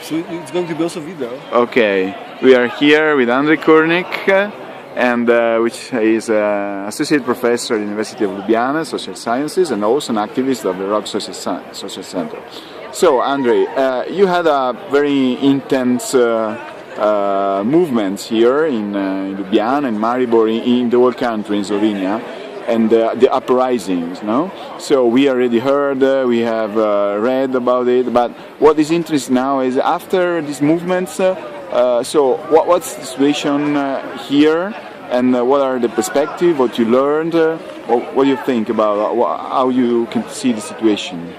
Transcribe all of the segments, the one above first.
So it's going to be also video. Okay, we are here with Andrej Kurnik, and which is associate professor at the University of Ljubljana, social sciences, and also an activist of the Rock Social Center. So, Andrej, you had a very intense movement here in Ljubljana and Maribor, in the whole country, in Slovenia, and the uprisings, no? So we already heard, we have read about it, but what is interesting now is after these movements, so what's the situation here, and what are the perspectives, what you learned, what do you think about how you can see the situation?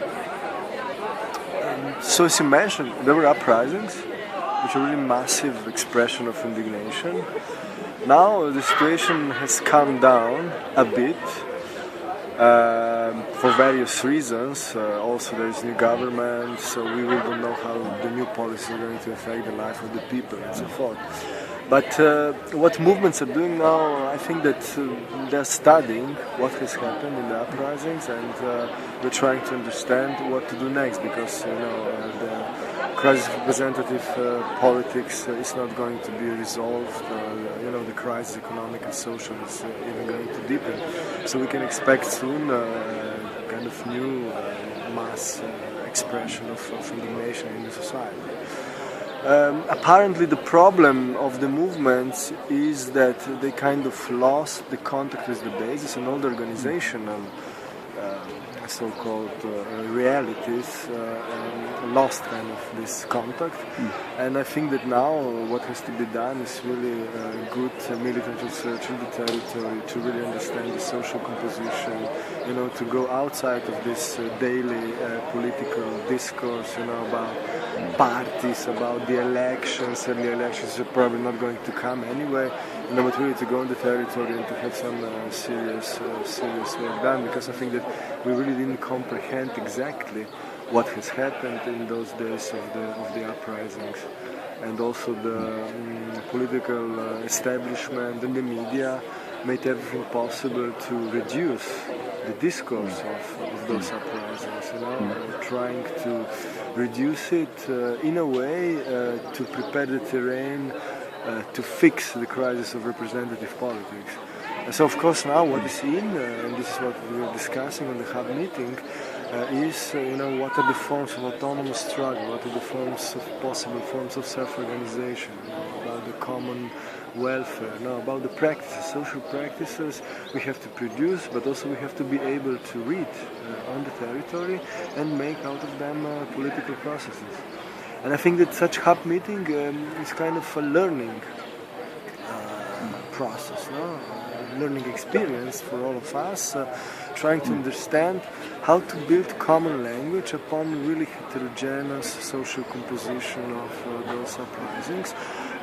So as you mentioned, there were uprisings, which are really massive expression of indignation. Now the situation has calmed down a bit for various reasons. Also there is new government, so we really don't know how the new policies are going to affect the life of the people and so forth. But what movements are doing now, I think that they're studying what has happened in the uprisings, and we're trying to understand what to do next, because the crisis of representative politics is not going to be resolved. The crisis, economic and social, is even going to deepen. So we can expect soon kind of new mass expression of indignation in the society. Apparently the problem of the movements is that they kind of lost the contact with the basis, and all the organizational so-called realities lost kind of this contact. And I think that now what has to be done is really good militant research in the territory to really understand the social composition, to go outside of this daily political discourse, about parties, about the elections, and the elections are probably not going to come anyway, but really to go in the territory and to have some serious work done, because I think that we really didn't comprehend exactly what has happened in those days of the uprisings, and also the political establishment and the media made everything possible to reduce the discourse of those uprisings, trying to reduce it in a way to prepare the terrain to fix the crisis of representative politics. So of course now what is in, and this is what we were discussing on the HubMeeting, is what are the forms of autonomous struggle, what are the possible forms of self-organization, about the common welfare, about the practices, social practices we have to produce, but also we have to be able to read on the territory and make out of them political processes. And I think that such HubMeeting is kind of a learning process, learning experience for all of us, trying to understand how to build common language upon really heterogeneous social composition of those uprisings,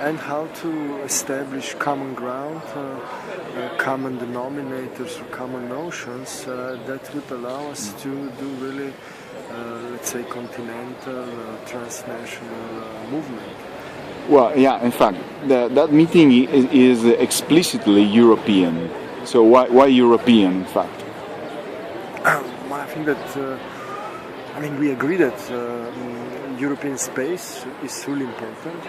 and how to establish common ground, common denominators or common notions that would allow us to do really, let's say, continental, transnational movement. Well, yeah, in fact, that meeting is explicitly European. So why European, in fact? Well, I think that, we agree that European space is really important.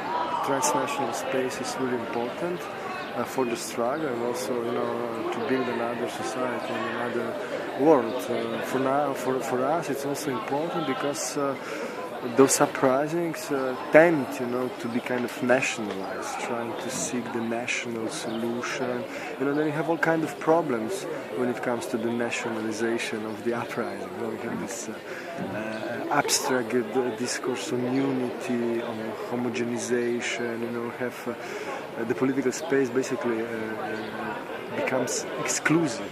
Transnational space is really important for the struggle, and also, to build another society and another world. For us, it's also important because those uprisings tend, to be kind of nationalized, trying to seek the national solution. Then you have all kinds of problems when it comes to the nationalization of the uprising. We have this abstract discourse on unity, on homogenization. Have the political space basically becomes exclusive.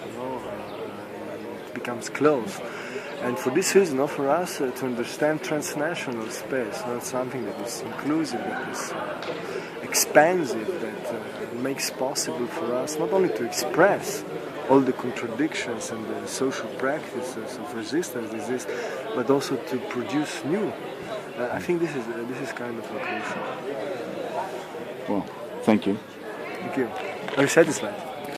It becomes closed. And for this reason, for us to understand transnational space, not something that is inclusive, that is expansive, that makes possible for us not only to express all the contradictions and the social practices of resistance exist, but also to produce new. I think this is kind of crucial. Well, thank you. Thank you. Are you satisfied?